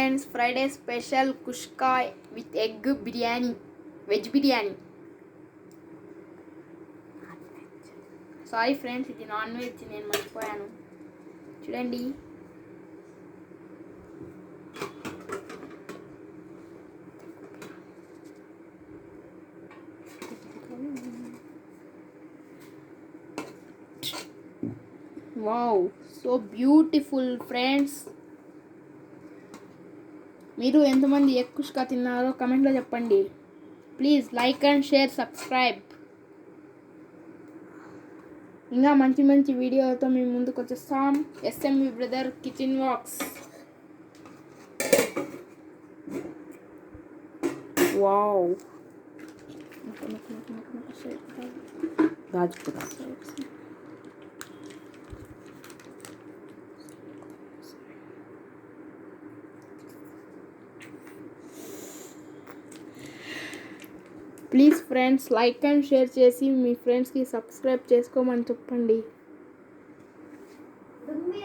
Friends, Friday special kushka with egg biryani, veg biryani. Sorry friends, ఇది non veg, నేను మర్చిపోయాను. చూడండి. Wow, so beautiful friends. మీరు ఎంతమంది ఎగ్ కుష్కా తిన్నారో కమెంట్లో చెప్పండి. Please like and share, subscribe. ఇంకా మంచి మంచి వీడియోలతో మేము ముందుకు వచ్చేస్తాం. SMV brother kitchen walks. Wow, Rajpura. Please friends like and share చేసి మీ ఫ్రెండ్స్కి సబ్స్క్రైబ్ చేసుకోమని చెప్పండి.